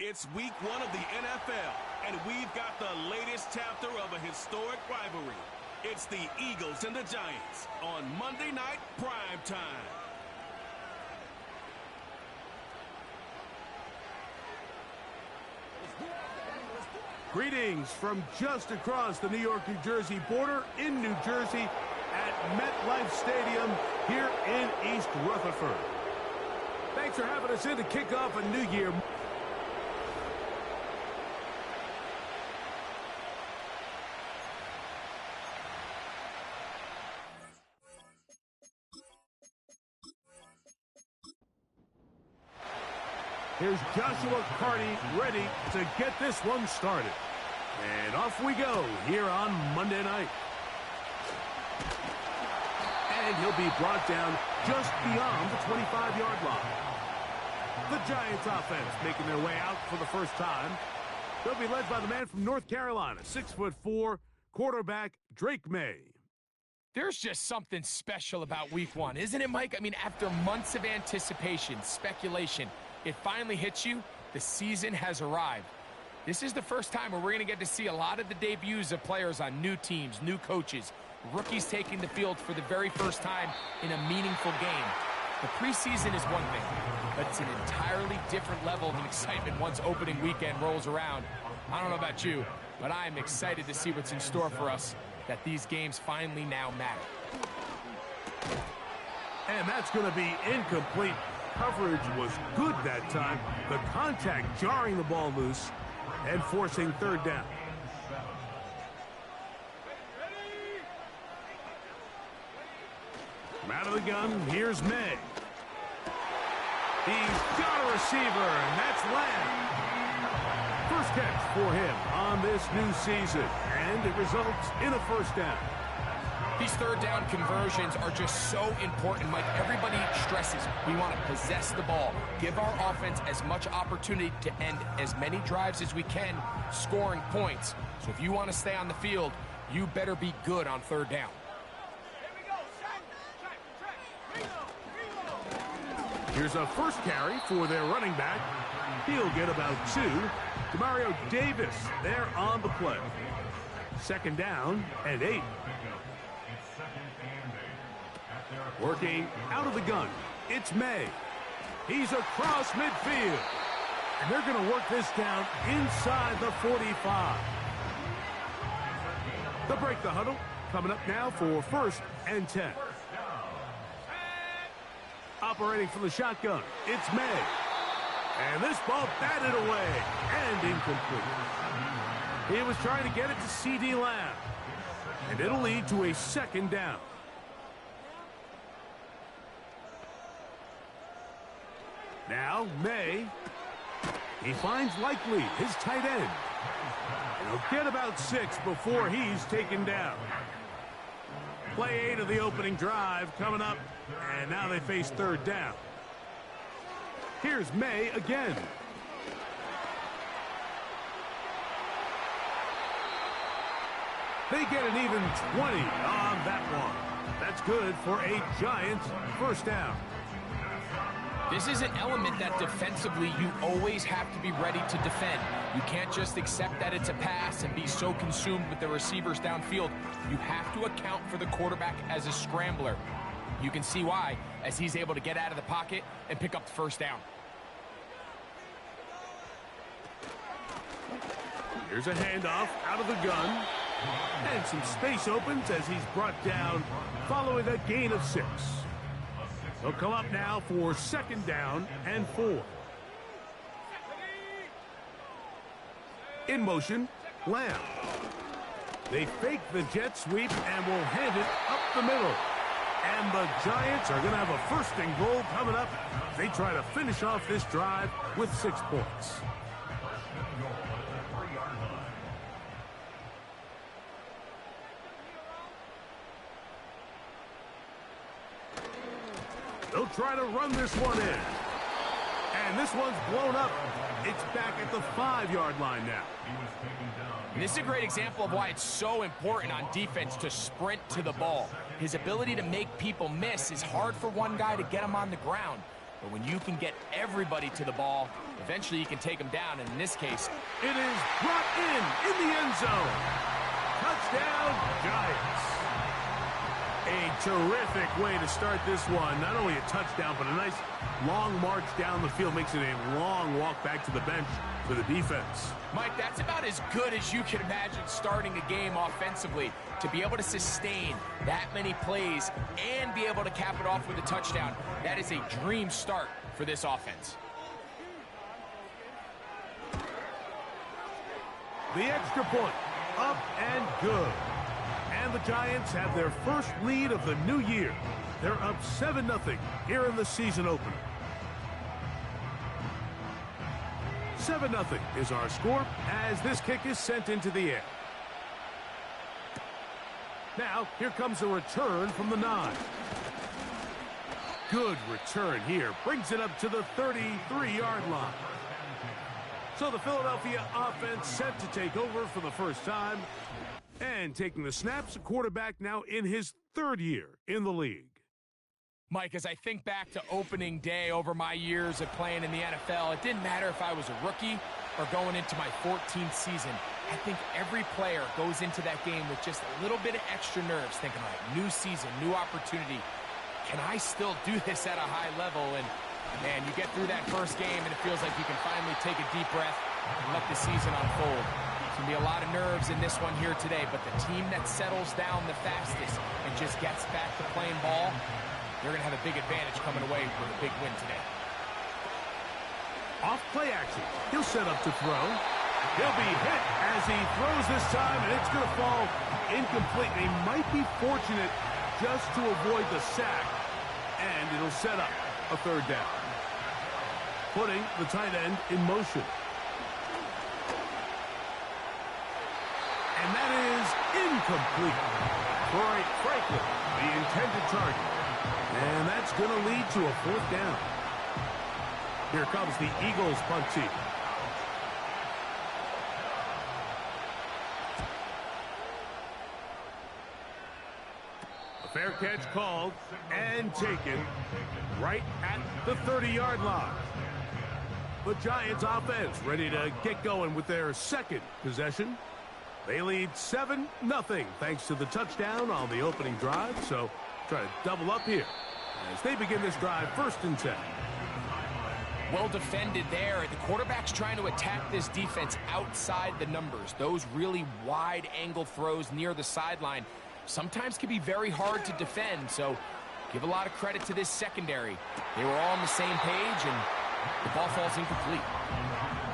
It's week 1 of the NFL, and we've got the latest chapter of a historic rivalry. It's the Eagles and the Giants on Monday Night Prime Time. Greetings from just across the New York-New Jersey border in New Jersey at MetLife Stadium here in East Rutherford. Thanks for having us in to kick off a new year. Here's Joshua Carty ready to get this one started. And off we go here on Monday night. And he'll be brought down just beyond the 25-yard line. The Giants offense making their way out for the first time. They'll be led by the man from North Carolina, 6'4", quarterback Drake May. There's just something special about week 1, isn't it, Mike? I mean, after months of anticipation, speculation, it finally hits you. The season has arrived. This is the first time where we're going to get to see a lot of the debuts of players on new teams, new coaches, rookies taking the field for the very first time in a meaningful game. The preseason is one thing, but it's an entirely different level of excitement once opening weekend rolls around. I don't know about you, but I'm excited to see what's in store for us, that these games finally now matter. And that's going to be incomplete. Coverage was good that time. The contact jarring the ball loose and forcing third down. From out of the gun, here's May. He's got a receiver, and that's Lamb. First catch for him on this new season, and it results in a first down. These third down conversions are just so important, Mike. Everybody stresses we want to possess the ball, give our offense as much opportunity to end as many drives as we can, scoring points. So if you want to stay on the field, you better be good on third down. Here's a first carry for their running back. He'll get about 2. Demario Davis there on the play. Second down and 8. Working out of the gun, it's May. He's across midfield. And they're going to work this down inside the 45. They'll break the huddle. Coming up now for first and 10. Operating from the shotgun, it's May. And this ball batted away and incomplete. He was trying to get it to C.D. Lamb. And it'll lead to a second down. Now, May, he finds Likely, his tight end. And he'll get about 6 before he's taken down. Play 8 of the opening drive coming up, and now they face third down. Here's May again. They get an even 20 on that one. That's good for a Giants first down. This is an element that defensively you always have to be ready to defend. You can't just accept that it's a pass and be so consumed with the receivers downfield. You have to account for the quarterback as a scrambler. You can see why, as he's able to get out of the pocket and pick up the first down. Here's a handoff out of the gun. And some space opens as he's brought down following a gain of 6. They'll come up now for second down and 4. In motion, Lamb. They fake the jet sweep and will hand it up the middle. And the Giants are going to have a first and goal coming up. They try to finish off this drive with 6 points. They'll try to run this one in. And this one's blown up. It's back at the 5-yard line now. And this is a great example of why it's so important on defense to sprint to the ball. His ability to make people miss is hard for one guy to get him on the ground. But when you can get everybody to the ball, eventually you can take them down. And in this case, it is brought in the end zone. Touchdown, Giants. A terrific way to start this one. Not only a touchdown, but a nice long march down the field. Makes it a long walk back to the bench for the defense. Mike, that's about as good as you can imagine starting a game offensively. To be able to sustain that many plays and be able to cap it off with a touchdown, that is a dream start for this offense. The extra point, up and good. And the Giants have their first lead of the new year. They're up 7-0 here in the season opener. 7-0 is our score as this kick is sent into the air. Now, here comes a return from the 9. Good return here. Brings it up to the 33-yard line. So the Philadelphia offense set to take over for the first time. And taking the snaps, a quarterback now in his 3rd year in the league. Mike, as I think back to opening day over my years of playing in the NFL, it didn't matter if I was a rookie or going into my 14th season. I think every player goes into that game with just a little bit of extra nerves, thinking, all right, new season, new opportunity. Can I still do this at a high level? And, man, you get through that first game, and it feels like you can finally take a deep breath and let the season unfold. There's going to be a lot of nerves in this one here today, but the team that settles down the fastest and just gets back to playing ball, they're going to have a big advantage coming away with a big win today. Off play action. He'll set up to throw. He'll be hit as he throws this time, and it's going to fall incomplete. He might be fortunate just to avoid the sack, and it'll set up a 3rd down. Putting the tight end in motion. And that is incomplete. Troy Franklin, the intended target. And that's going to lead to a 4th down. Here comes the Eagles punt team. A fair catch called and taken right at the 30-yard line. The Giants offense ready to get going with their 2nd possession. They lead 7-0 thanks to the touchdown on the opening drive. So try to double up here as they begin this drive 1st and 10. Well defended there. The quarterback's trying to attack this defense outside the numbers. Those really wide angle throws near the sideline sometimes can be very hard to defend. So give a lot of credit to this secondary. They were all on the same page, and the ball falls incomplete.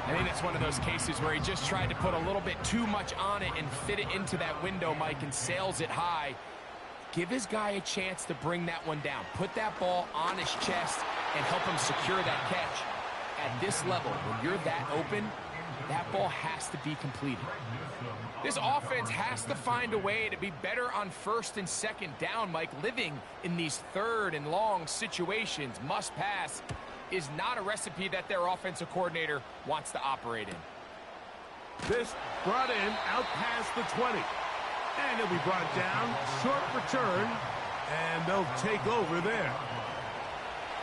I think that's one of those cases where he just tried to put a little bit too much on it and fit it into that window, Mike, and sails it high. Give his guy a chance to bring that one down. Put that ball on his chest and help him secure that catch. At this level, when you're that open, that ball has to be completed. This offense has to find a way to be better on 1st and 2nd down, Mike. Living in these 3rd and long situations, must pass, is not a recipe that their offensive coordinator wants to operate in. This brought in out past the 20. And he'll be brought down. Short return. And they'll take over there.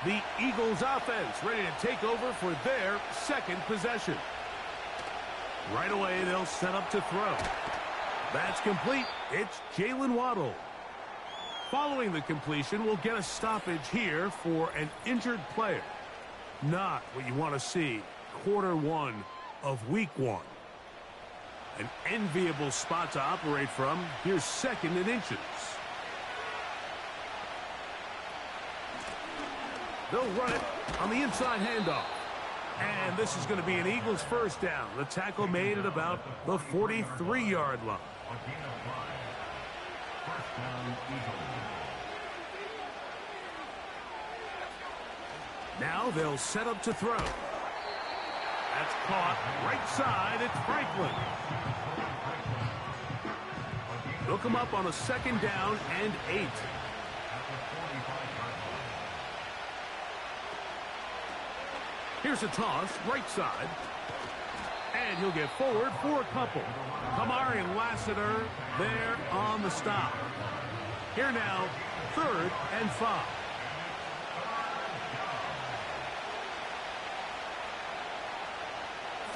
The Eagles offense ready to take over for their 2nd possession. Right away, they'll set up to throw. That's complete. It's Jalen Waddle. Following the completion, we'll get a stoppage here for an injured player. Not what you want to see quarter 1 of week 1. An enviable spot to operate from. Here's 2nd and inches. They'll run it on the inside handoff. And this is going to be an Eagles 1st down. The tackle made at about the 43-yard line. Now they'll set up to throw. That's caught right side. It's Franklin. They'll come up on a 2nd down and 8. Here's a toss, right side. And he'll get forward for a couple. Kamari Lassiter there on the stop. Here now, 3rd and 5.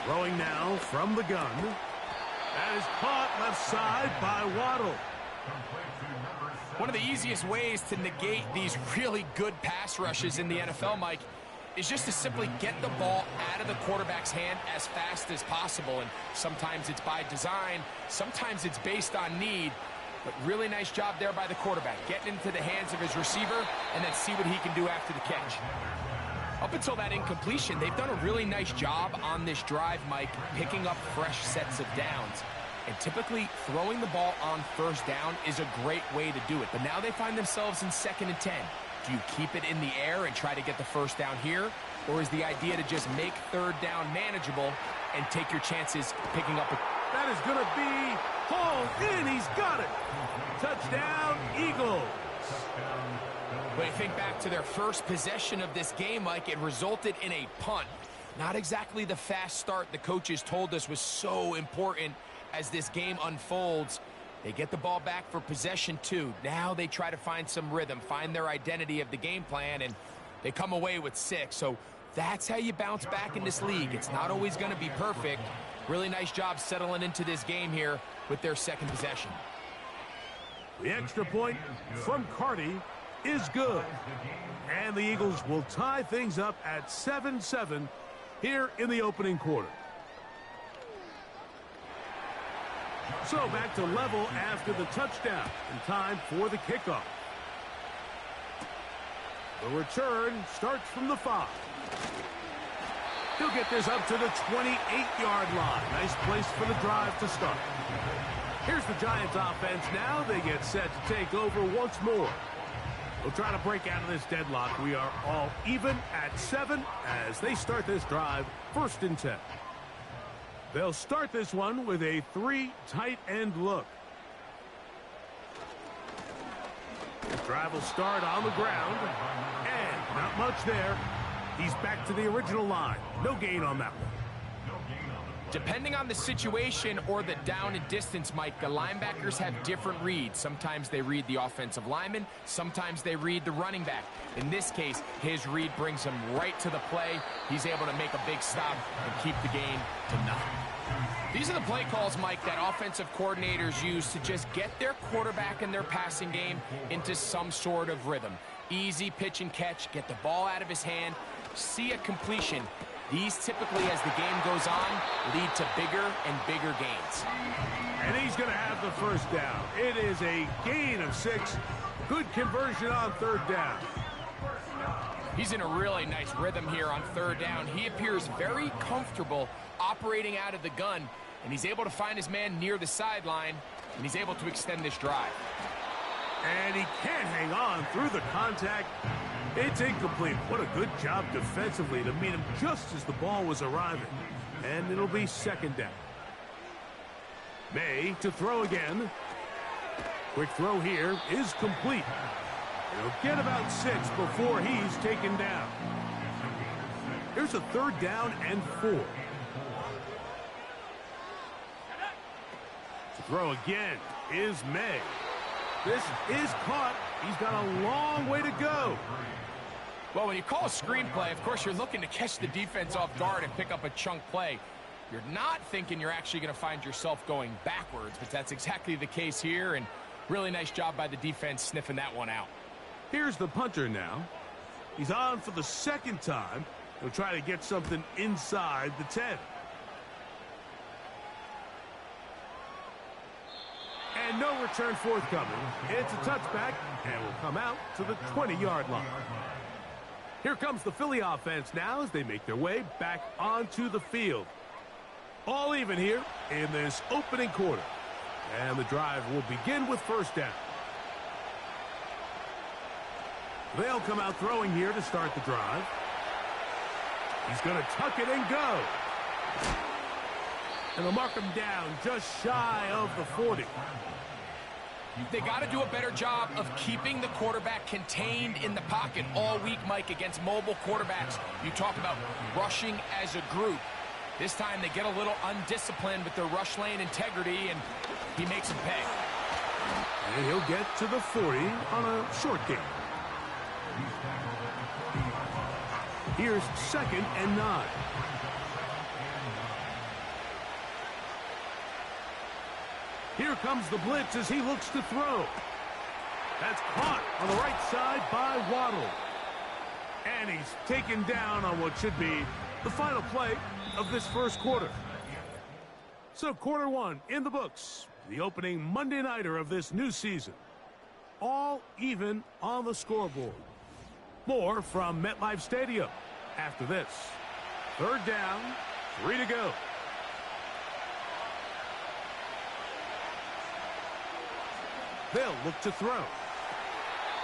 Throwing now from the gun. That is caught left side by Waddle. One of the easiest ways to negate these really good pass rushes in the NFL, Mike, is just to simply get the ball out of the quarterback's hand as fast as possible. And sometimes it's by design, sometimes it's based on need. But really nice job there by the quarterback, getting into the hands of his receiver and then see what he can do after the catch. Up until that incompletion, they've done a really nice job on this drive, Mike, picking up fresh sets of downs. And typically, throwing the ball on first down is a great way to do it. But now they find themselves in 2nd and 10. Do you keep it in the air and try to get the first down here? Or is the idea to just make 3rd down manageable and take your chances picking up a... That is going to be hauled in. He's got it. Touchdown, Eagles. When you think back to their first possession of this game, Mike, it resulted in a punt. Not exactly the fast start the coaches told us was so important as this game unfolds. They get the ball back for possession 2. Now they try to find some rhythm, find their identity of the game plan, and they come away with 6. So that's how you bounce back in this league. It's not always going to be perfect. Really nice job settling into this game here with their 2nd possession. The extra point from Carty is good. And the Eagles will tie things up at 7-7 here in the opening quarter. So back to level after the touchdown and time for the kickoff. The return starts from the 5. He'll get this up to the 28-yard line. Nice place for the drive to start. Here's the Giants offense now. They get set to take over once more. We'll try to break out of this deadlock. We are all even at 7 as they start this drive, 1st and 10. They'll start this one with a 3 tight end look. The drive will start on the ground, and not much there. He's back to the original line. No gain on that one. Depending on the situation or the down and distance, Mike, the linebackers have different reads. Sometimes they read the offensive lineman. Sometimes they read the running back. In this case, his read brings him right to the play. He's able to make a big stop and keep the gain to nothing. These are the play calls, Mike, that offensive coordinators use to just get their quarterback and their passing game into some sort of rhythm. Easy pitch and catch, get the ball out of his hand, see a completion. These typically, as the game goes on, lead to bigger and bigger gains. And he's going to have the first down. It is a gain of 6. Good conversion on 3rd down. He's in a really nice rhythm here on 3rd down. He appears very comfortable operating out of the gun, and he's able to find his man near the sideline, and he's able to extend this drive. And he can't hang on through the contact. It's incomplete. What a good job defensively to meet him just as the ball was arriving. And it'll be 2nd down. May to throw again. Quick throw here is complete. He'll get about 6 before he's taken down. Here's a 3rd down and 4. To throw again is May. This is caught. He's got a long way to go. Well, when you call a screenplay, of course, you're looking to catch the defense off guard and pick up a chunk play. You're not thinking you're actually going to find yourself going backwards, but that's exactly the case here, and really nice job by the defense sniffing that one out. Here's the punter now. He's on for the 2nd time. He'll try to get something inside the 10. And no return forthcoming. It's a touchback, and will come out to the 20-yard line. Here comes the Philly offense now as they make their way back onto the field. All even here in this opening quarter. And the drive will begin with 1st down. They'll come out throwing here to start the drive. He's going to tuck it and go. And they'll mark him down just shy of the 40. They got to do a better job of keeping the quarterback contained in the pocket all week, Mike, against mobile quarterbacks. You talk about rushing as a group. This time they get a little undisciplined with their rush lane integrity, and he makes them pay. And he'll get to the 40 on a short gain. Here's 2nd and 9. Here comes the blitz as he looks to throw. That's caught on the right side by Waddle. And he's taken down on what should be the final play of this first quarter. So quarter one in the books. The opening Monday nighter of this new season. All even on the scoreboard. More from MetLife Stadium after this. Third down, 3 to go. They'll look to throw.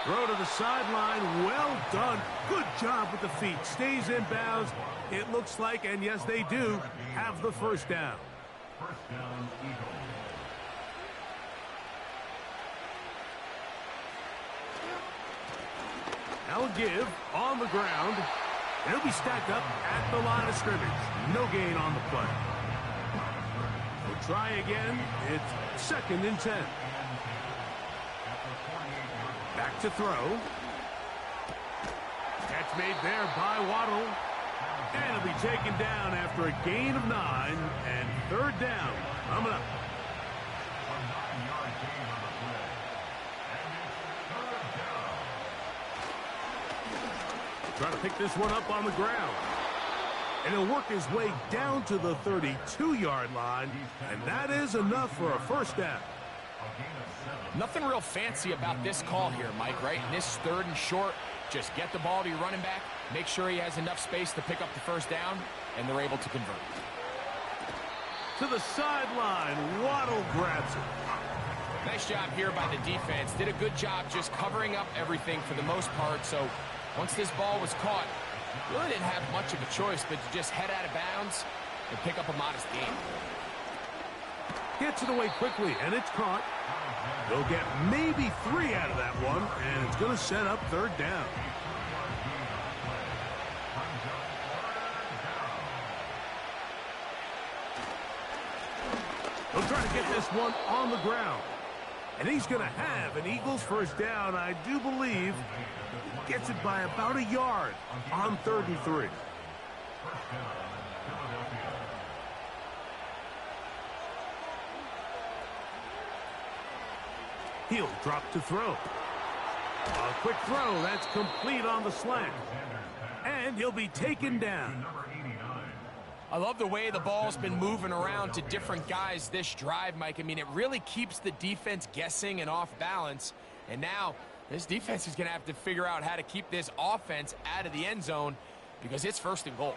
Throw to the sideline. Well done. Good job with the feet. Stays in bounds. It looks like, and yes, they do, have the first down. First down, Eagles. Now a give on the ground. It'll be stacked up at the line of scrimmage. No gain on the play. We'll try again. It's 2nd and 10. Back to throw. Catch made there by Waddle. And it'll be taken down after a gain of 9 and 3rd down. Coming up. Trying to pick this one up on the ground. And he'll work his way down to the 32-yard line. And that is enough for a first down. Nothing real fancy about this call here, Mike, right? In this 3rd and short, just get the ball to your running back, make sure he has enough space to pick up the first down, and they're able to convert. To the sideline, Waddle grabs it. Nice job here by the defense. Did a good job just covering up everything for the most part. So once this ball was caught, really didn't have much of a choice but to just head out of bounds and pick up a modest gain. Gets it away quickly, and it's caught. They'll get maybe 3 out of that one, and it's going to set up 3rd down. They'll try to get this one on the ground. And he's going to have an Eagles first down, I do believe. Gets it by about a yard on 3rd and 3. He'll drop to throw. A quick throw. That's complete on the slant. And he'll be taken down. I love the way the ball's been moving around to different guys this drive, Mike. I mean, it really keeps the defense guessing and off balance. And now this defense is going to have to figure out how to keep this offense out of the end zone because it's 1st and goal.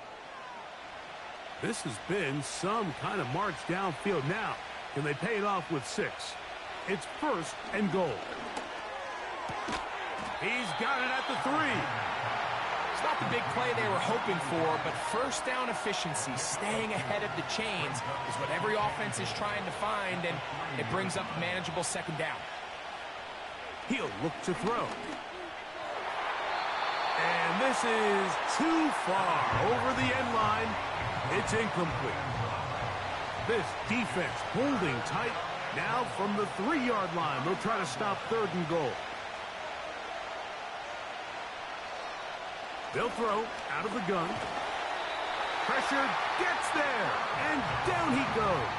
This has been some kind of march downfield. Now, can they pay it off with 6? It's 1st and goal. He's got it at the 3. It's not the big play they were hoping for, but first down efficiency, staying ahead of the chains, is what every offense is trying to find, and it brings up a manageable 2nd down. He'll look to throw. And this is too far over the end line. It's incomplete. This defense holding tight. Now from the 3-yard line, they'll try to stop 3rd and goal. They'll throw out of the gun. Pressure gets there, and down he goes.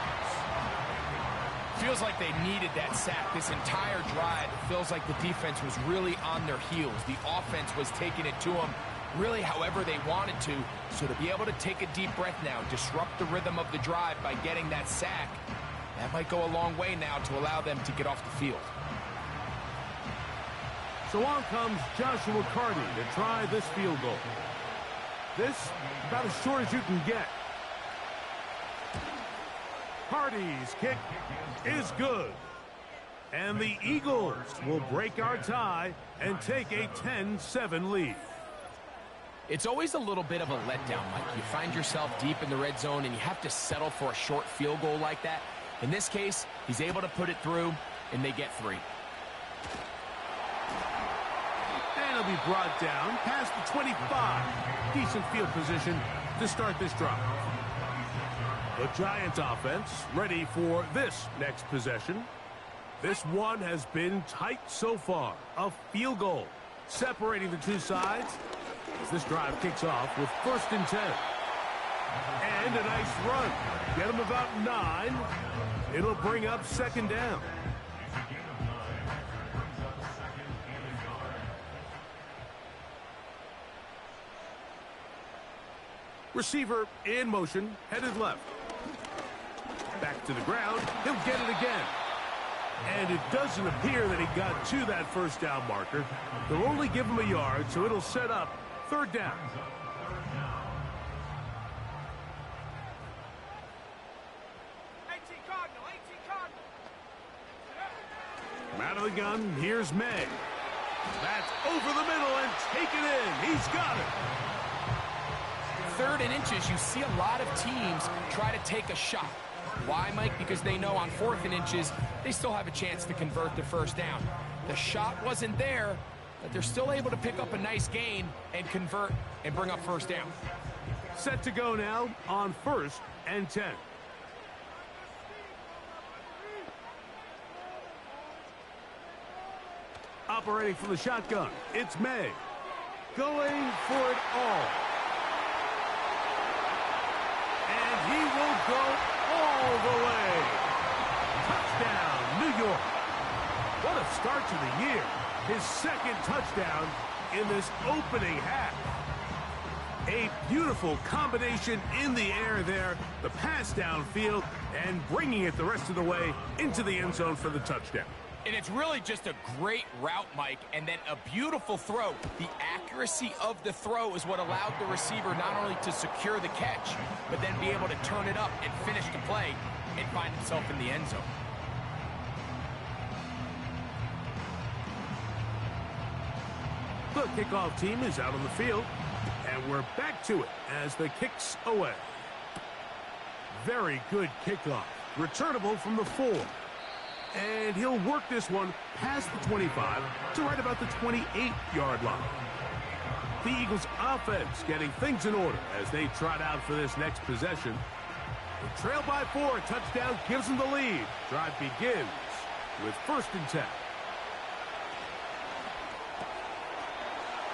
Feels like they needed that sack this entire drive. It feels like the defense was really on their heels. The offense was taking it to them really however they wanted to. So to be able to take a deep breath now, disrupt the rhythm of the drive by getting that sack, that might go a long way now to allow them to get off the field. So on comes Joshua Carty to try this field goal. This, about as short as you can get. Carty's kick is good. And the Eagles will break our tie and take a 10-7 lead. It's always a little bit of a letdown, Mike. You find yourself deep in the red zone and you have to settle for a short field goal like that. In this case, he's able to put it through, and they get 3. And he'll be brought down past the 25. Decent field position to start this drive. The Giants offense ready for this next possession. This one has been tight so far. A field goal separating the two sides as this drive kicks off with 1st and 10. And a nice run. Get him about 9. It'll bring up second down. Receiver in motion, headed left. Back to the ground. He'll get it again. And it doesn't appear that he got to that first down marker. They'll only give him a yard, so it'll set up third down. Out of the gun, here's May. That's over the middle and taken in. He's got it. 3rd and inches, you see a lot of teams try to take a shot. Why, Mike? Because they know on 4th and inches, they still have a chance to convert the first down. The shot wasn't there, but they're still able to pick up a nice gain and convert and bring up first down. Set to go now on 1st and 10. Operating from the shotgun, it's May. Going for it all. And he will go all the way. Touchdown, New York. What a start to the year. His 2nd touchdown in this opening half. A beautiful combination in the air there. The pass downfield and bringing it the rest of the way into the end zone for the touchdown. And it's really just a great route, Mike, and then a beautiful throw. The accuracy of the throw is what allowed the receiver not only to secure the catch, but then be able to turn it up and finish the play and find himself in the end zone. The kickoff team is out on the field, and we're back to it as the kick's away. Very good kickoff. Returnable from the 4. And he'll work this one past the 25 to right about the 28-yard line. The Eagles offense getting things in order as they trot out for this next possession. The trail by 4, touchdown gives them the lead. Drive begins with 1st and 10.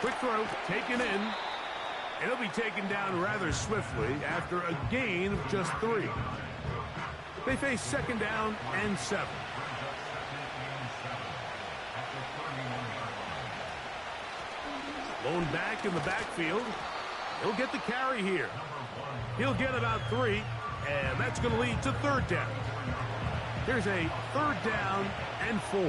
Quick throw, taken in. It'll be taken down rather swiftly after a gain of just 3. They face 2nd down and 7. Lone back in the backfield. He'll get the carry here. He'll get about 3, and that's going to lead to 3rd down. Here's a 3rd down and 4.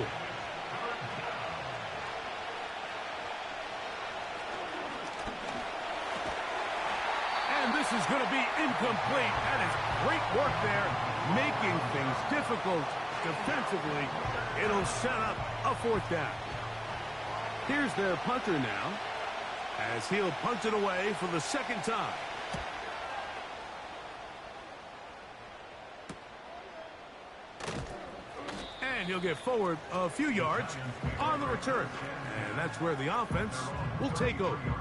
And this is going to be incomplete. That is great work there, making things difficult defensively. It'll set up a 4th down. Here's their punter now, as he'll punt it away for the 2nd time. And he'll get forward a few yards on the return. And that's where the offense will take over.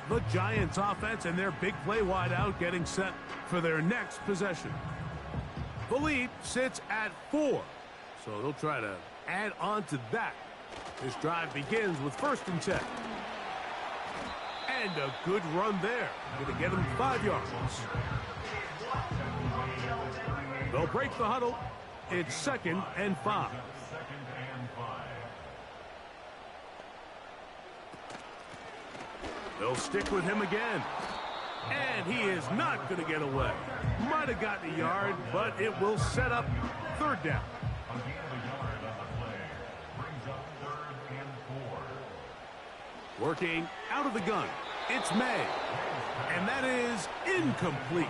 The Giants offense and their big play wideout getting set for their next possession. The lead sits at 4, so they'll try to add on to that. This drive begins with 1st and 10. And a good run there. Going to get him 5 yards. They'll break the huddle. It's 2nd and 5. They'll stick with him again. And he is not going to get away. Might have gotten a yard, but it will set up 3rd down. Working out of the gun, it's May. And that is incomplete.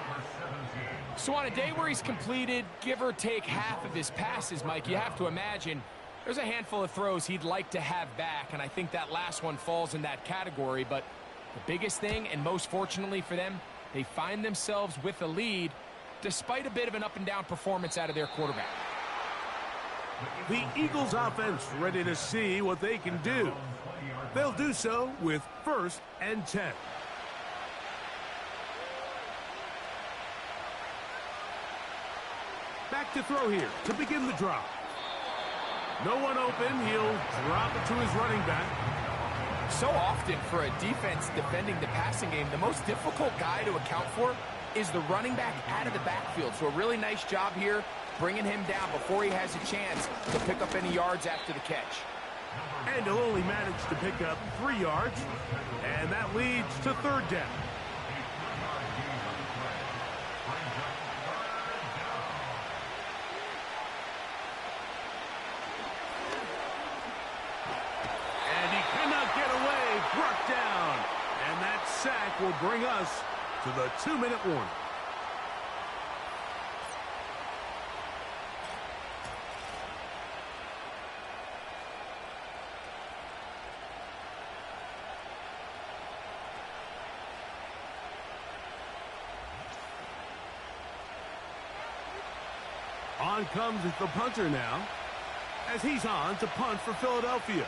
So on a day where he's completed, give or take half of his passes, Mike, you have to imagine there's a handful of throws he'd like to have back, and I think that last one falls in that category. But the biggest thing, and most fortunately for them, they find themselves with a lead despite a bit of an up-and-down performance out of their quarterback. The Eagles offense ready to see what they can do. They'll do so with 1st and 10. Back to throw here to begin the drive. No one open. He'll drop it to his running back. So often for a defense defending the passing game, the most difficult guy to account for is the running back out of the backfield. So a really nice job here, bringing him down before he has a chance to pick up any yards after the catch. And he'll only manage to pick up 3 yards, and that leads to third down. And he cannot get away, brought down. And that sack will bring us to the 2-minute warning. On comes the punter now, as he's on to punt for Philadelphia.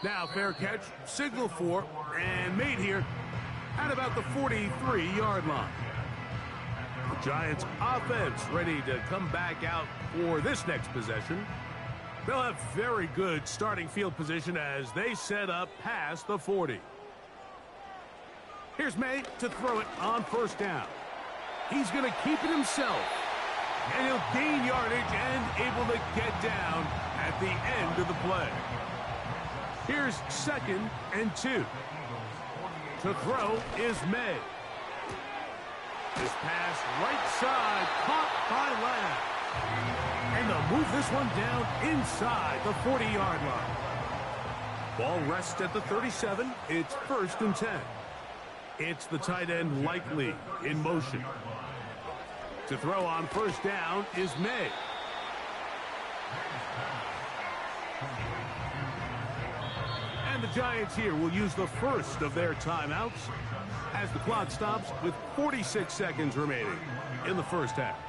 Now fair catch, signal for, and made here at about the 43-yard line. The Giants offense ready to come back out for this next possession. They'll have very good starting field position as they set up past the 40. Here's May to throw it on first down. He's going to keep it himself. And he'll gain yardage and able to get down at the end of the play. Here's 2nd and 2. To throw is May. This pass right side caught by Lamb. And they'll move this one down inside the 40-yard line. Ball rests at the 37. It's 1st and 10. It's the tight end Likely in motion. To throw on first down is May. And the Giants here will use the first of their timeouts as the clock stops with 46 seconds remaining in the first half.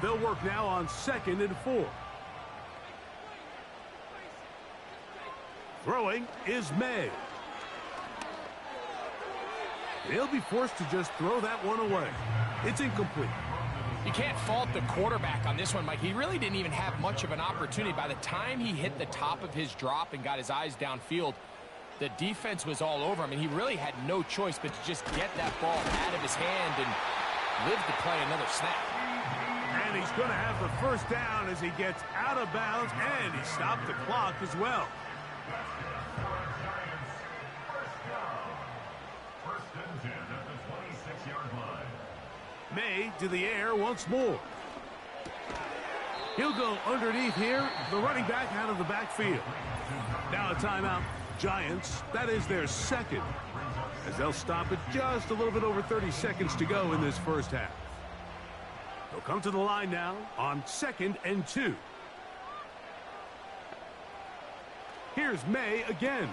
They'll work now on 2nd and 4. Throwing is May. They'll be forced to just throw that one away. It's incomplete. You can't fault the quarterback on this one, Mike. He really didn't even have much of an opportunity. By the time he hit the top of his drop and got his eyes downfield, the defense was all over him, and he really had no choice but to just get that ball out of his hand and live to play another snap. And he's going to have the first down as he gets out of bounds, and he stopped the clock as well. May to the air once more. He'll go underneath here. The running back out of the backfield. Now a timeout. Giants, that is their 2nd. As they'll stop it just a little bit over 30 seconds to go in this first half. They'll come to the line now on 2nd and 2. Here's May again.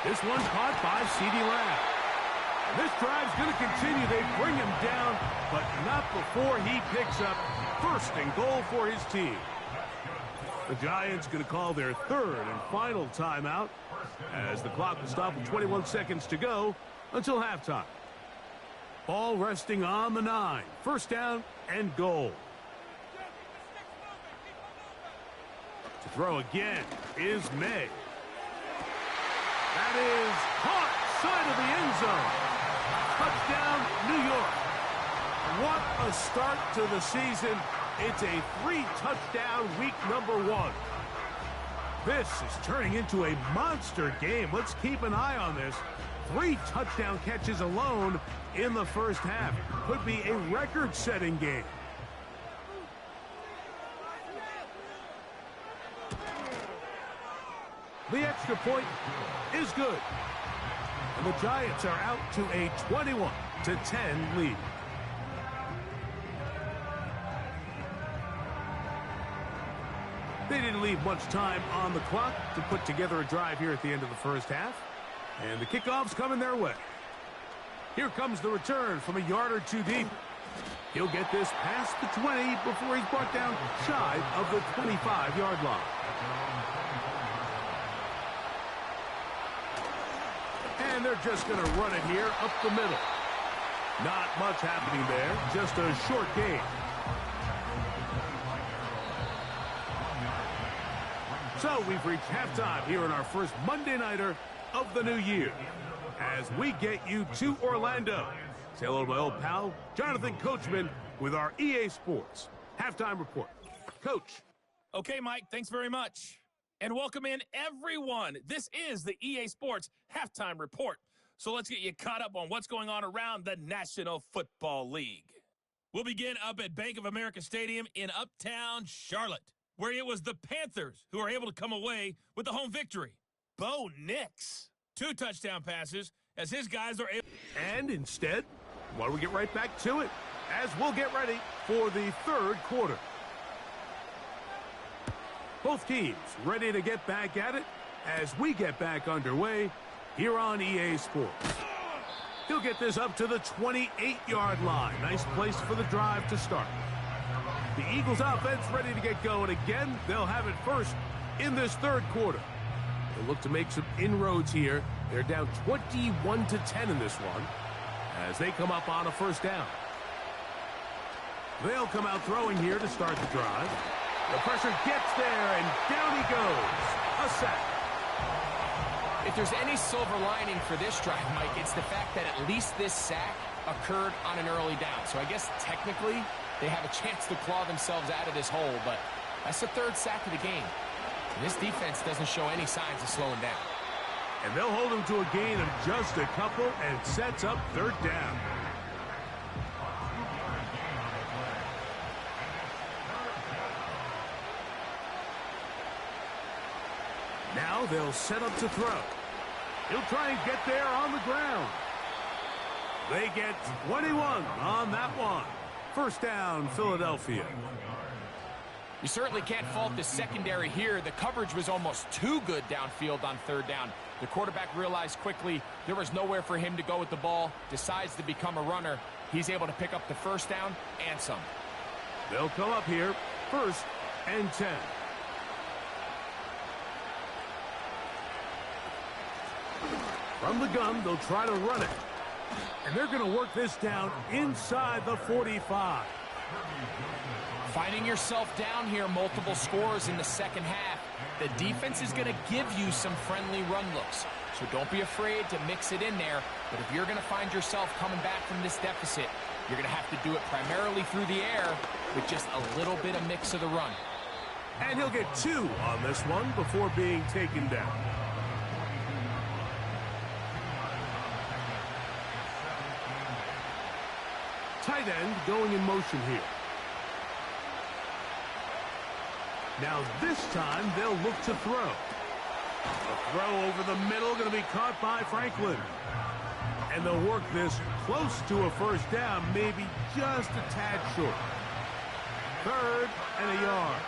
This one caught by CeeDee Lamb. This drive's going to continue. They bring him down, but not before he picks up 1st and goal for his team. The Giants going to call their 3rd and final timeout as the clock will stop with 21 seconds to go until halftime. Ball resting on the 9. 1st down and goal. To throw again is May. That is caught side of the end zone. Touchdown, New York. What a start to the season. It's a 3-touchdown week number 1. This is turning into a monster game. Let's keep an eye on this. 3 touchdown catches alone in the first half. Could be a record-setting game. The extra point is good. And the Giants are out to a 21-10 lead. They didn't leave much time on the clock to put together a drive here at the end of the first half. And the kickoff's coming their way. Here comes the return from a yard or 2 deep. He'll get this past the 20 before he's brought down shy of the 25-yard line. And they're just going to run it here up the middle. Not much happening there, just a short gain. So we've reached halftime here in our first Monday Nighter of the new year as we get you to Orlando. Say hello to my old pal, Jonathan Coachman, with our EA Sports Halftime Report. Coach. Okay, Mike, thanks very much. And welcome in, everyone. This is the EA Sports Halftime Report. So let's get you caught up on what's going on around the National Football League. We'll begin up at Bank of America Stadium in Uptown Charlotte, where it was the Panthers who were able to come away with the home victory. Bo Nix, 2 touchdown passes as his guys are able. And instead, why don't we get right back to it as we'll get ready for the third quarter. Both teams ready to get back at it as we get back underway here on EA Sports. He'll get this up to the 28-yard line. Nice place for the drive to start. The Eagles offense ready to get going again. They'll have it first in this third quarter. They'll look to make some inroads here. They're down 21-10 in this one as they come up on a first down. They'll come out throwing here to start the drive. The pressure gets there, and down he goes. A sack. If there's any silver lining for this drive, Mike, it's the fact that at least this sack occurred on an early down. So I guess technically they have a chance to claw themselves out of this hole, but that's the 3rd sack of the game. And this defense doesn't show any signs of slowing down. And they'll hold him to a gain of just a couple, and it sets up 3rd down. Now they'll set up to throw. He'll try and get there on the ground. They get 21 on that one. First down, Philadelphia. You certainly can't fault the secondary here. The coverage was almost too good downfield on 3rd down. The quarterback realized quickly there was nowhere for him to go with the ball, decides to become a runner. He's able to pick up the first down and some. They'll come up here, 1st and 10. From the gun, they'll try to run it. And they're going to work this down inside the 45. Finding yourself down here, multiple scores in the second half. The defense is going to give you some friendly run looks. So don't be afraid to mix it in there. But if you're going to find yourself coming back from this deficit, you're going to have to do it primarily through the air with just a little bit of mix of the run. And he'll get 2 on this one before being taken down. Tight end going in motion here. Now this time they'll look to throw. A throw over the middle going to be caught by Franklin. And they'll work this close to a first down, maybe just a tad short. 3rd and a yard.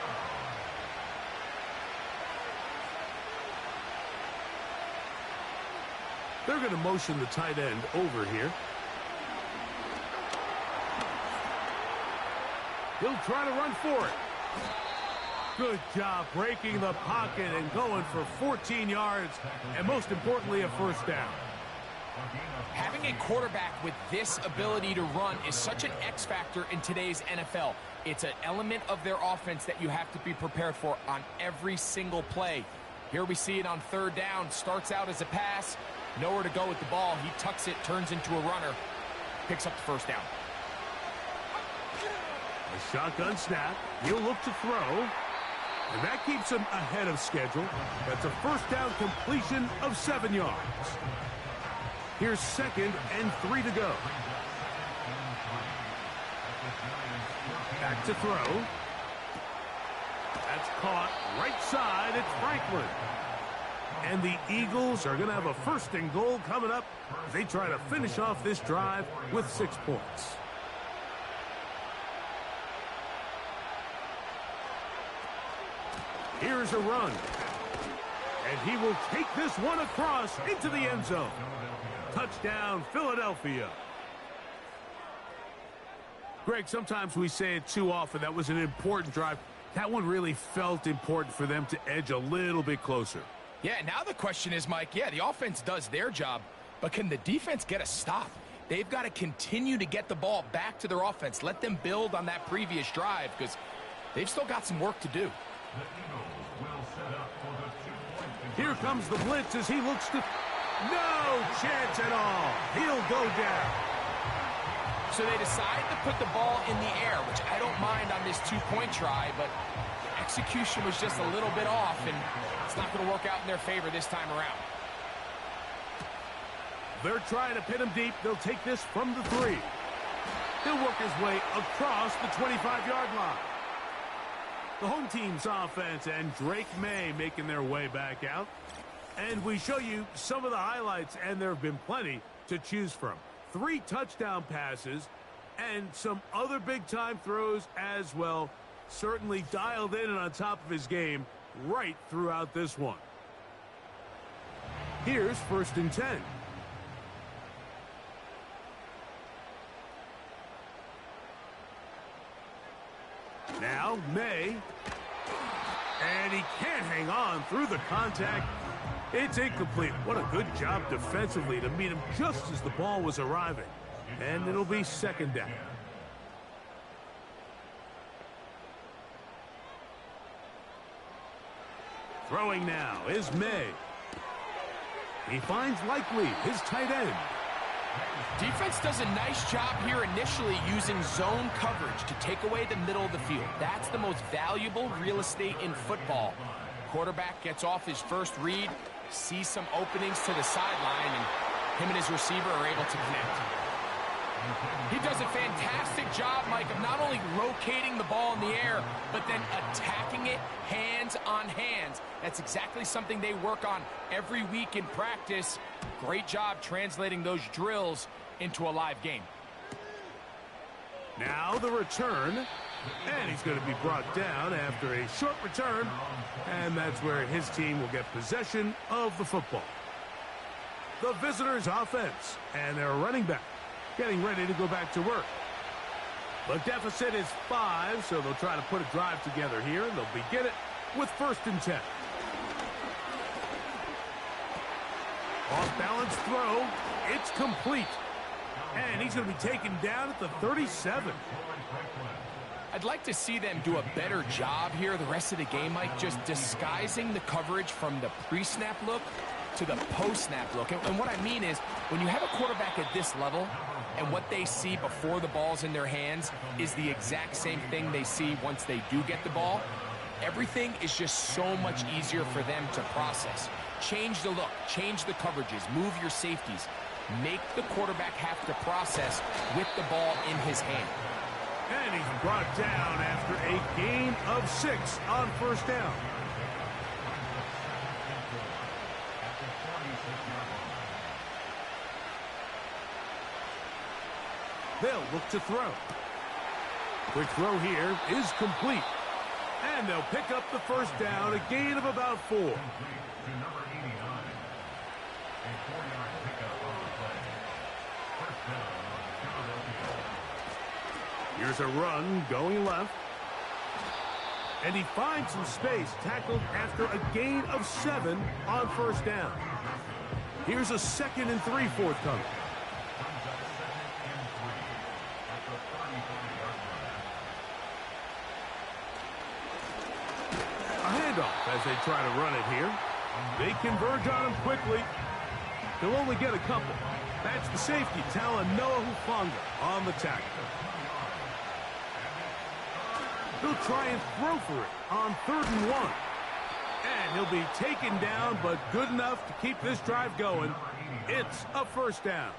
They're going to motion the tight end over here. He'll try to run for it. Good job breaking the pocket and going for 14 yards, and most importantly, a first down. Having a quarterback with this ability to run is such an X factor in today's NFL. It's an element of their offense that you have to be prepared for on every single play. Here we see it on 3rd down. Starts out as a pass. Nowhere to go with the ball. He tucks it, turns into a runner. Picks up the first down. A shotgun snap. He'll look to throw. And that keeps him ahead of schedule. That's a first down completion of 7 yards. Here's 2nd and 3 to go. Back to throw. That's caught right side. It's Franklin. And the Eagles are going to have a 1st and goal coming up as they try to finish off this drive with 6 points. Here's a run. And he will take this one across into the end zone. Touchdown, Philadelphia. Greg, sometimes we say it too often. That was an important drive. That one really felt important for them to edge a little bit closer. Yeah, now the question is, Mike, yeah, the offense does their job, but can the defense get a stop? They've got to continue to get the ball back to their offense. Let them build on that previous drive because they've still got some work to do. The Eagles will set up for Here comes the blitz as he looks to... No chance at all. He'll go down. So they decide to put the ball in the air, which I don't mind on this two-point try, but execution was just a little bit off, and it's not going to work out in their favor this time around. They're trying to pin him deep. They'll take this from the 3. He'll work his way across the 25-yard line. The home team's offense and Drake May making their way back out. And we show you some of the highlights, and there have been plenty to choose from. 3 touchdown passes and some other big-time throws as well. Certainly dialed in and on top of his game right throughout this one. Here's 1st and 10. Now, May. And he can't hang on through the contact. It's incomplete. What a good job defensively to meet him just as the ball was arriving. And it'll be 2nd down. Throwing now is May. He finds Likely, his tight end. Defense does a nice job here initially using zone coverage to take away the middle of the field. That's the most valuable real estate in football. Quarterback gets off his first read, sees some openings to the sideline, and him and his receiver are able to connect. He does a fantastic job, Mike, of not only locating the ball in the air, but then attacking it hands on hands. That's exactly something they work on every week in practice. Great job translating those drills into a live game. Now the return, and he's going to be brought down after a short return, and that's where his team will get possession of the football. The visitors' offense, and their running back getting ready to go back to work. The deficit is 5, so they'll try to put a drive together here. They'll begin it with 1st and 10. Off-balance throw. It's complete. And he's going to be taken down at the 37. I'd like to see them do a better job here the rest of the game, Mike, just disguising the coverage from the pre-snap look to the post-snap look. And what I mean is, when you have a quarterback at this level, and what they see before the ball's in their hands is the exact same thing they see once they do get the ball, everything is just so much easier for them to process. Change the look, change the coverages, move your safeties. Make the quarterback have to process with the ball in his hand. And he's brought down after a gain of 6 on 1st down. They'll look to throw. Quick throw here is complete. And they'll pick up the 1st down, a gain of about 4. Here's a run going left. And he finds some space, tackled after a gain of 7 on 1st down. Here's a 2nd and 3 forthcoming. A handoff as they try to run it here. They converge on him quickly. He'll only get a couple. That's the safety, Talanoa Hufanga on the tackle. He'll try and throw for it on 3rd and 1. And he'll be taken down, but good enough to keep this drive going. It's a 1st down.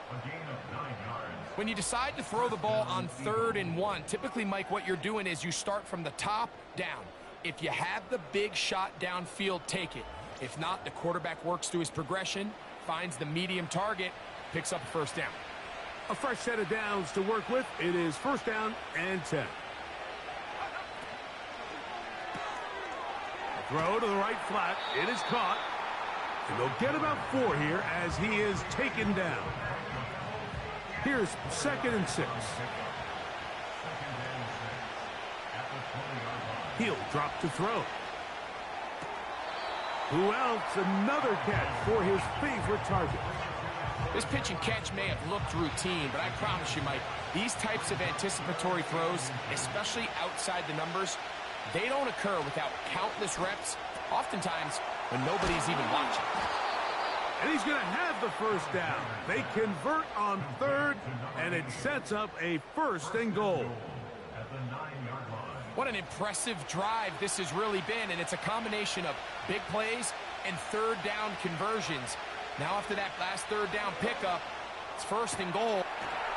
When you decide to throw the ball on 3rd and 1, typically, Mike, what you're doing is you start from the top down. If you have the big shot downfield, take it. If not, the quarterback works through his progression, finds the medium target, picks up a 1st down. A fresh set of downs to work with. It is 1st down and 10. Throw to the right flat. It is caught. And they'll get about 4 here as he is taken down. Here's 2nd and 6. He'll drop to throw. Who else? Another catch for his favorite target. This pitch and catch may have looked routine, but I promise you, Mike, these types of anticipatory throws, especially outside the numbers, they don't occur without countless reps, oftentimes when nobody's even watching. And he's going to have the first down. They convert on third, and it sets up a 1st and goal. What an impressive drive this has really been, and it's a combination of big plays and third down conversions. Now after that last third down pickup, it's 1st and goal.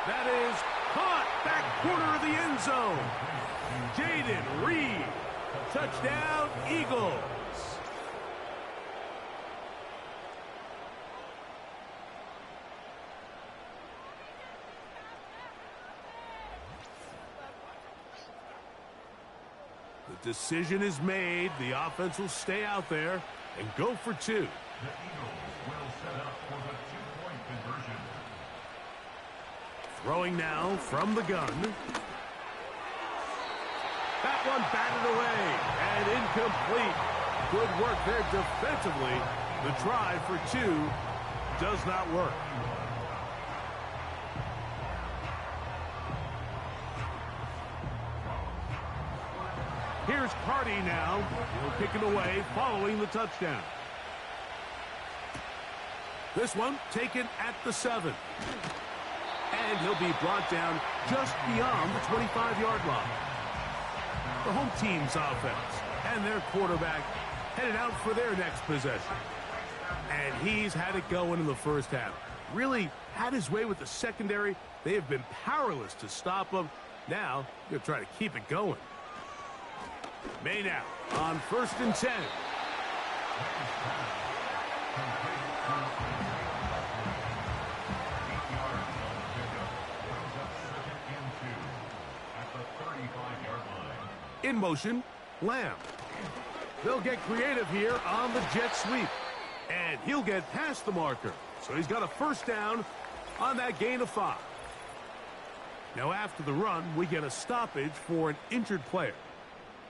That is caught back corner of the end zone. Jaden Reed, touchdown Eagles. The decision is made. The offense will stay out there and go for 2. The Eagles will set up for the 2-point conversion. Throwing now from the gun. That one batted away and incomplete. Good work there defensively. The try for 2 does not work. Here's Carty now. He'll kick it away following the touchdown. This one taken at the 7. And he'll be brought down just beyond the 25-yard line. The home team's offense and their quarterback headed out for their next possession. And he's had it going in the first half. Really had his way with the secondary. They have been powerless to stop him. Now, he'll try to keep it going. May now on 1st and 10. In motion, Lamb. They'll get creative here on the jet sweep. And he'll get past the marker. So he's got a 1st down on that gain of 5. Now after the run, we get a stoppage for an injured player.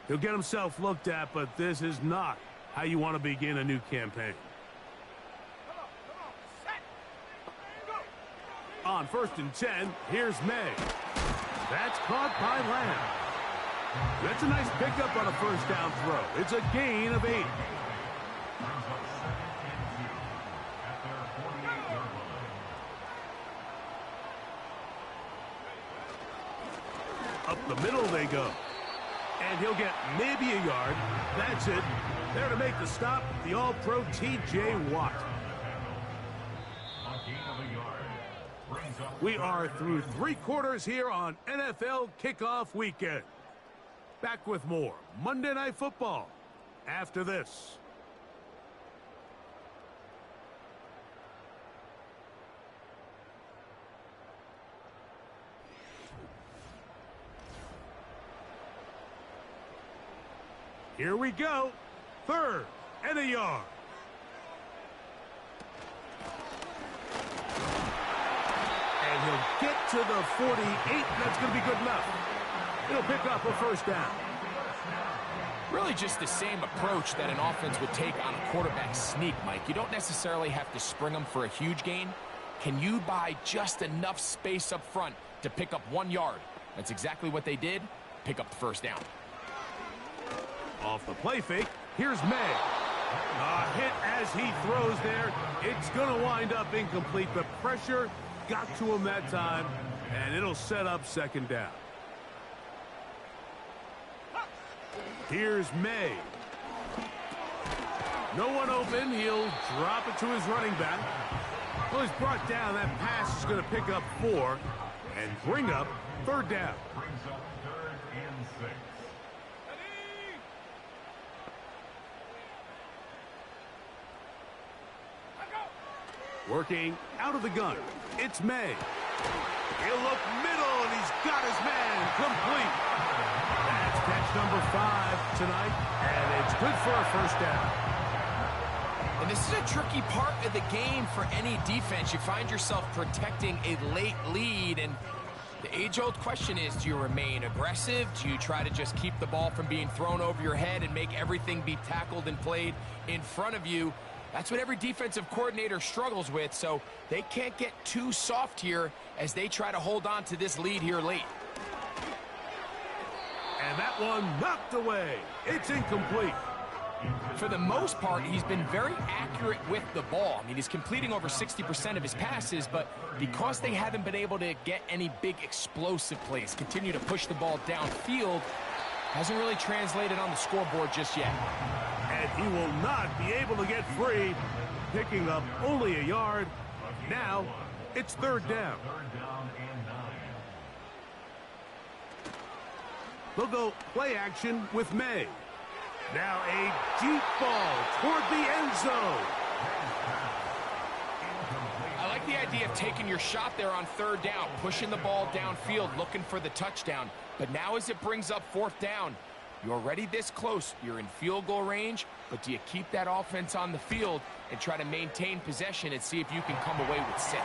He'll get himself looked at, but this is not how you want to begin a new campaign. On 1st and 10, here's May. That's caught by Lamb. That's a nice pickup on a 1st down throw. It's a gain of 8. Up the middle they go. And he'll get maybe a yard. That's it. There to make the stop, the All-Pro T.J. Watt. We are through 3 quarters here on NFL Kickoff Weekend. Back with more Monday Night Football after this. Here we go. 3rd and a yard. And he'll get to the 48. That's going to be good enough. He'll pick up a 1st down. Really just the same approach that an offense would take on a quarterback sneak, Mike. You don't necessarily have to spring them for a huge gain. Can you buy just enough space up front to pick up 1 yard? That's exactly what they did. Pick up the 1st down. Off the play fake, here's May. A hit as he throws there. It's going to wind up incomplete. The pressure got to him that time, and it'll set up 2nd down. Here's May. No one open. He'll drop it to his running back. Well, he's brought down. That pass is going to pick up 4 and bring up 3rd down. Brings up 3rd and 6. Working out of the gun. It's May. He'll look middle, and he's got his man complete. That's catch number 5 tonight, and it's good for a 1st down. And this is a tricky part of the game for any defense. You find yourself protecting a late lead, and the age-old question is, do you remain aggressive? Do you try to just keep the ball from being thrown over your head and make everything be tackled and played in front of you? That's what every defensive coordinator struggles with, so they can't get too soft here as they try to hold on to this lead here late. And that one knocked away. It's incomplete. For the most part, he's been very accurate with the ball. I mean, he's completing over 60% of his passes, but because they haven't been able to get any big explosive plays, continue to push the ball downfield, hasn't really translated on the scoreboard just yet. And he will not be able to get free, picking up only a yard. Now, it's third down. They'll go play action with May. Now a deep ball toward the end zone. I like the idea of taking your shot there on third down, pushing the ball downfield, looking for the touchdown. But now as it brings up fourth down, you're already this close. You're in field goal range, but do you keep that offense on the field and try to maintain possession and see if you can come away with 6?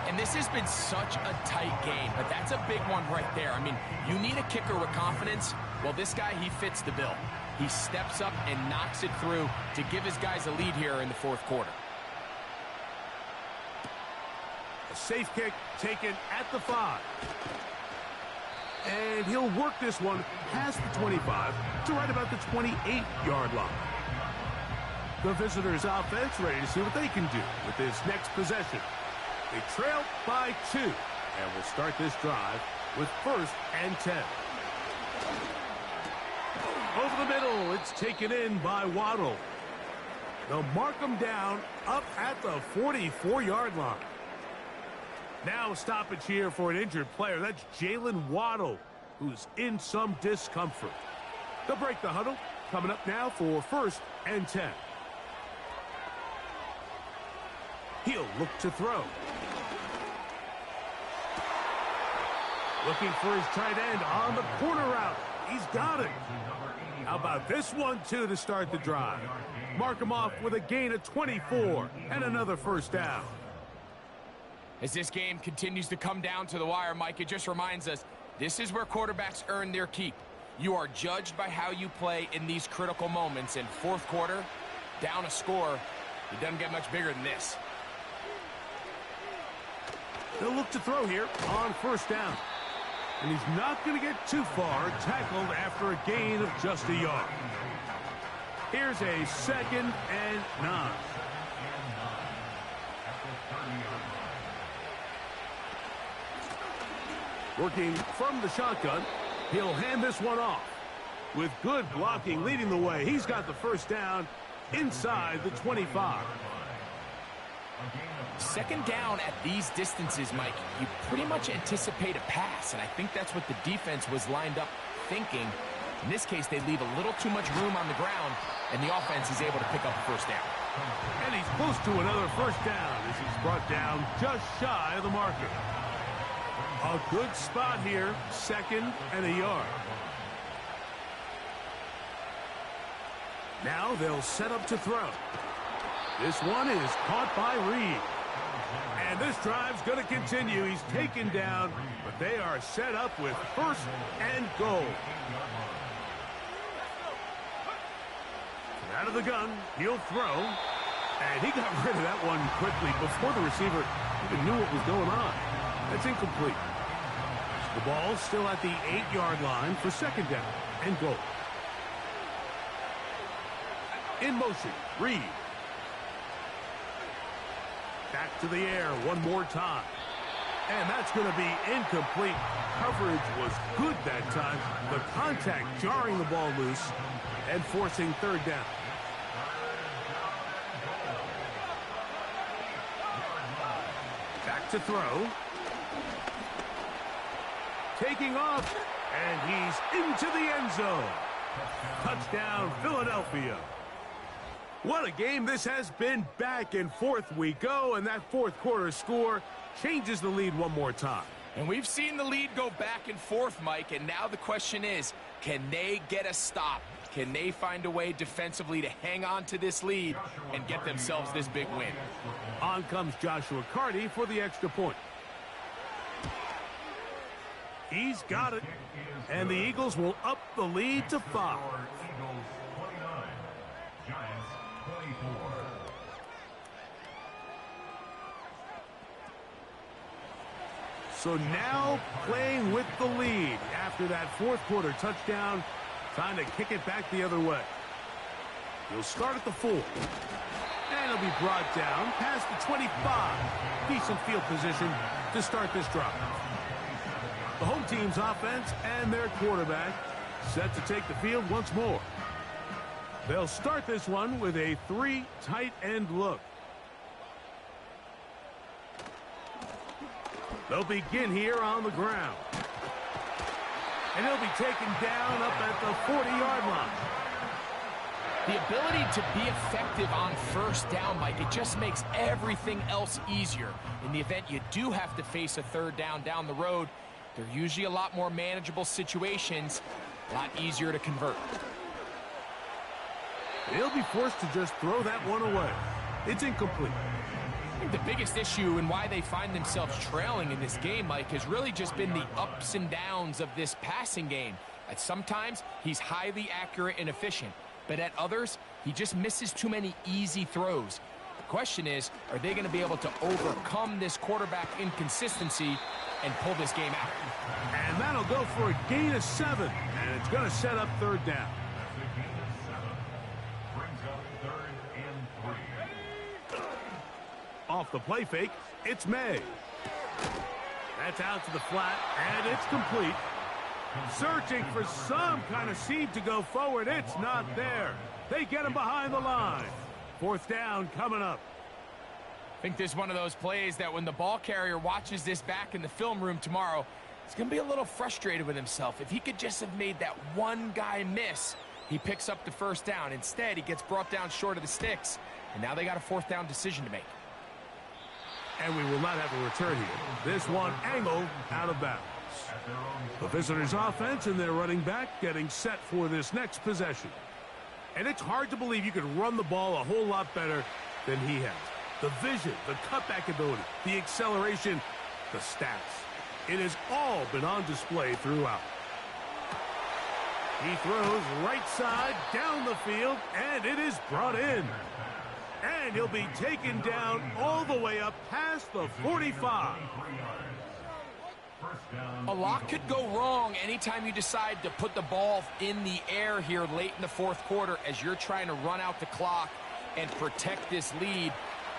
And this has been such a tight game, but that's a big one right there. I mean, you need a kicker with confidence. Well, this guy, he fits the bill. He steps up and knocks it through to give his guys a lead here in the fourth quarter. A safe kick taken at the 5. And he'll work this one past the 25 to right about the 28-yard line. The visitors' offense ready to see what they can do with this next possession. They trail by 2, and will start this drive with 1st and 10. Over the middle, it's taken in by Waddle. They'll mark him down up at the 44-yard line. Now stoppage here for an injured player. That's Jalen Waddle, who's in some discomfort. They'll break the huddle. Coming up now for 1st and 10. He'll look to throw. Looking for his tight end on the corner route. He's got it. How about this one, too, to start the drive? Mark him off with a gain of 24 and another 1st down. As this game continues to come down to the wire, Mike, it just reminds us, this is where quarterbacks earn their keep. You are judged by how you play in these critical moments. In fourth quarter, down a score, it doesn't get much bigger than this. They'll look to throw here on 1st down. And he's not going to get too far, tackled after a gain of just a yard. Here's a 2nd and 9. Working from the shotgun, he'll hand this one off. With good blocking leading the way, he's got the 1st down inside the 25. 2nd down at these distances, Mike, you pretty much anticipate a pass, and I think that's what the defense was lined up thinking. In this case, they leave a little too much room on the ground, and the offense is able to pick up a 1st down. And he's close to another 1st down as he's brought down just shy of the marker. A good spot here, 2nd and a yard. Now they'll set up to throw. This one is caught by Reed. And this drive's going to continue. He's taken down, but they are set up with 1st and goal. Out of the gun, he'll throw. And he got rid of that one quickly before the receiver even knew what was going on. That's incomplete. The ball still at the 8-yard line for 2nd down and goal. In motion, Reed. Back to the air one more time. And that's going to be incomplete. Coverage was good that time. The contact jarring the ball loose and forcing 3rd down. Back to throw. Taking off, and he's into the end zone. Touchdown, Philadelphia. What a game this has been. Back and forth we go, and that 4th quarter score changes the lead one more time. And we've seen the lead go back and forth, Mike, and now the question is, can they get a stop? Can they find a way defensively to hang on to this lead and get themselves this big win? On comes Joshua Carty for the extra point. He's got it, and the Eagles will up the lead to 5. So now playing with the lead after that 4th quarter touchdown. Time to kick it back the other way. He'll start at the 4. And he'll be brought down past the 25. Decent field position to start this drive. The home team's offense and their quarterback set to take the field once more. They'll start this one with a 3 tight end look. They'll begin here on the ground. And he'll be taken down up at the 40-yard line. The ability to be effective on first down, Mike, it just makes everything else easier. In the event you do have to face a third down the road, they're usually a lot more manageable situations, a lot easier to convert. He'll be forced to just throw that one away. It's incomplete. I think the biggest issue and why they find themselves trailing in this game, Mike, has really just been the ups and downs of this passing game. At sometimes, he's highly accurate and efficient, but at others, he just misses too many easy throws. The question is, are they going to be able to overcome this quarterback inconsistency and pull this game out? And that'll go for a gain of 7, and it's going to set up third down. Off the play fake, it's May. That's out to the flat, and it's complete. Searching for some kind of seed to go forward. It's not there. They get him behind the line. Fourth down coming up. I think this is one of those plays that when the ball carrier watches this back in the film room tomorrow, he's going to be a little frustrated with himself. If he could just have made that one guy miss, he picks up the first down. Instead, he gets brought down short of the sticks, and now they got a fourth down decision to make. And we will not have a return here. This one angled out of bounds. The visitors' offense and their running back getting set for this next possession. And it's hard to believe you could run the ball a whole lot better than he has. The vision, the cutback ability, the acceleration, the stats. It has all been on display throughout. He throws right side down the field, and it is brought in. And he'll be taken down all the way up past the 45. A lot could go wrong anytime you decide to put the ball in the air here late in the fourth quarter as you're trying to run out the clock and protect this lead.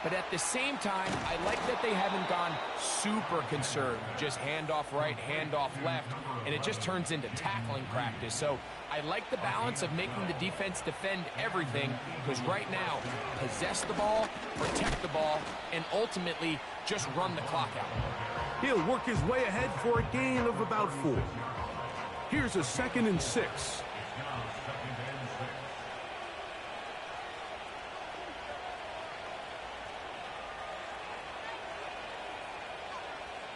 But at the same time, I like that they haven't gone super conservative. Just handoff right, handoff left, and it just turns into tackling practice. So I like the balance of making the defense defend everything, because right now, possess the ball, protect the ball, and ultimately just run the clock out. He'll work his way ahead for a gain of about 4. Here's a 2nd and 6.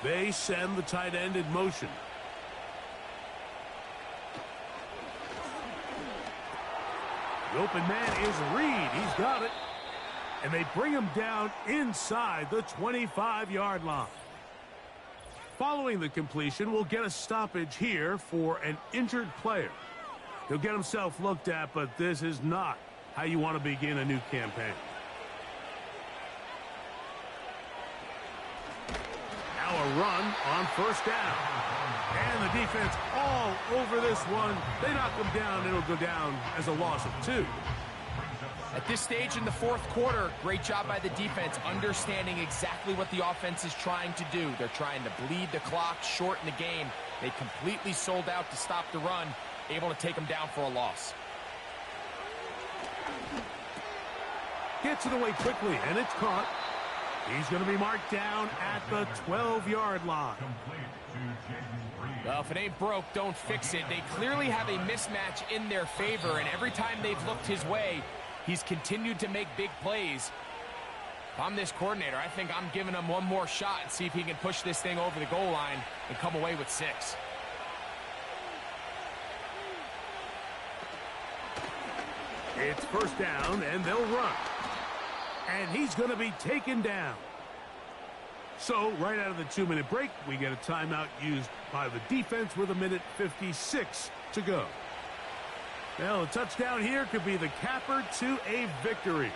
They send the tight end in motion. The open man is Reed. He's got it. And they bring him down inside the 25-yard line. Following the completion, we'll get a stoppage here for an injured player. He'll get himself looked at, but this is not how you want to begin a new campaign. Now a run on first down. And the defense all over this one. They knock him down. It'll go down as a loss of 2. At this stage in the fourth quarter, great job by the defense, understanding exactly what the offense is trying to do. They're trying to bleed the clock, shorten the game. They completely sold out to stop the run, able to take them down for a loss. Gets it away quickly, and it's caught. He's going to be marked down at the 12-yard line. Well, if it ain't broke, don't fix it. They clearly have a mismatch in their favor, and every time they've looked his way, he's continued to make big plays. If I'm this coordinator, I think I'm giving him one more shot and see if he can push this thing over the goal line and come away with 6. It's first down, and they'll run. And he's going to be taken down. So, right out of the 2-minute break, we get a timeout used by the defense with 1:56 to go. Well, a touchdown here could be the capper to a victory.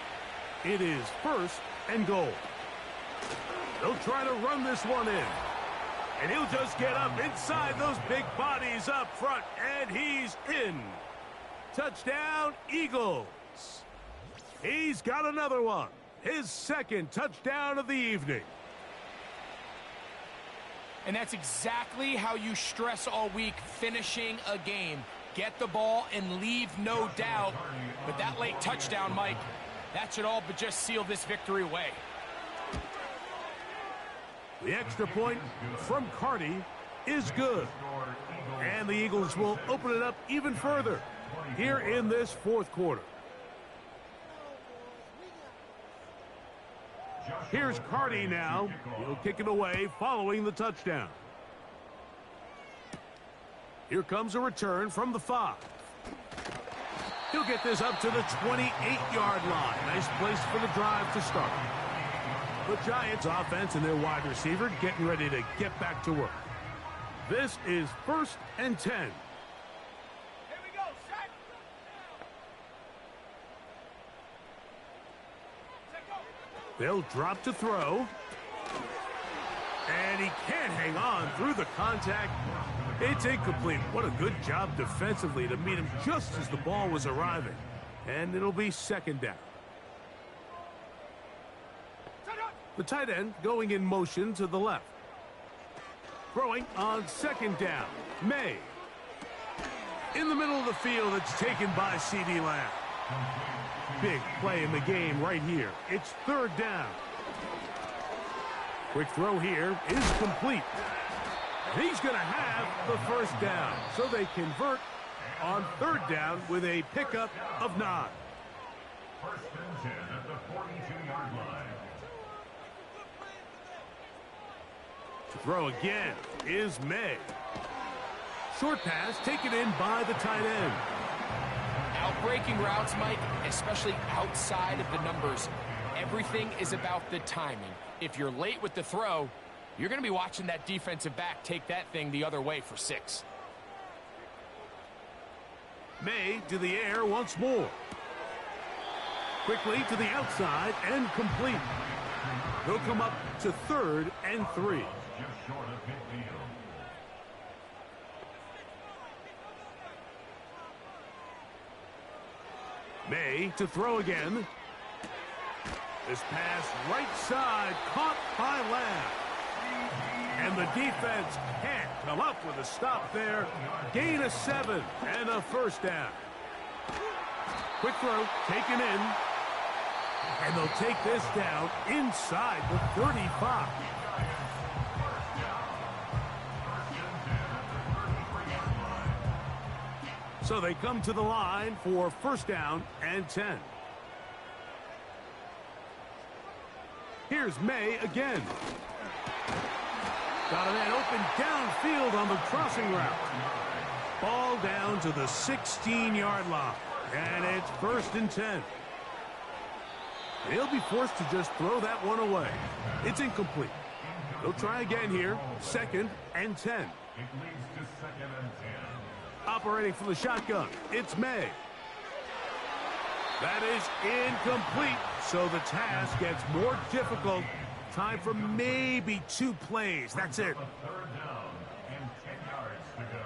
It is 1st and goal. They'll try to run this one in. And he'll just get up inside those big bodies up front, and he's in. Touchdown, Eagles. He's got another one. His second touchdown of the evening. And that's exactly how you stress all week, finishing a game. Get the ball and leave no doubt. But that late touchdown, Mike, that should all but just seal this victory away. The extra point from Carty is good. And the Eagles will open it up even further here in this fourth quarter. Here's Carty now. He'll kick it away following the touchdown. Here comes a return from the 5. He'll get this up to the 28-yard line. Nice place for the drive to start. The Giants offense and their wide receiver getting ready to get back to work. This is 1st and 10. Here we go, set. They'll drop to throw. And he can't hang on through the contact. It's incomplete. What a good job defensively to meet him just as the ball was arriving. And it'll be 2nd down. The tight end going in motion to the left. Throwing on 2nd down. May. In the middle of the field, it's taken by C.D. Lamb. Big play in the game right here. It's 3rd down. Quick throw here is complete. And he's going to have the 1st down. So they convert on 3rd down with a pickup of 9. 1st and 10 at the 42-yard line. To throw again is May. Short pass taken in by the tight end. Outbreaking routes, Mike, especially outside of the numbers, everything is about the timing. If you're late with the throw, you're going to be watching that defensive back take that thing the other way for 6. May to the air once more. Quickly to the outside and complete. He'll come up to 3rd and 3. Just short of midfield. May to throw again. This pass right side caught by Lamb. And the defense can't come up with a stop there. Gain of 7 and a 1st down. Quick throw taken in. And they'll take this down inside the 35. So they come to the line for 1st down and 10. Here's May again. Got a man open downfield on the crossing route. Ball down to the 16-yard line. And it's 1st and 10. They'll be forced to just throw that one away. It's incomplete. They'll try again here. 2nd and 10. It leads to 2nd and 10. Operating from the shotgun, it's May. That is incomplete, so the task gets more difficult. Time for maybe 2 plays. That's it. 3rd down and 10 yards to go.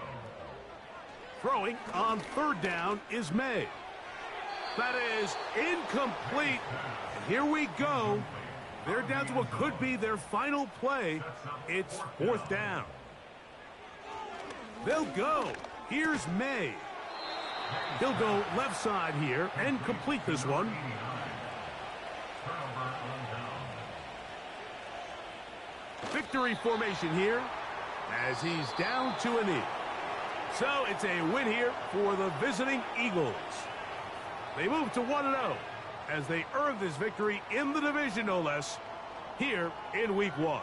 Throwing on 3rd down is May. That is incomplete. And here we go. They're down to what could be their final play. It's 4th down. They'll go. Here's May. He'll go left side here and complete this one. Victory formation here as he's down to a knee. So it's a win here for the visiting Eagles. They move to 1-0 as they earn this victory in the division, no less, here in Week 1.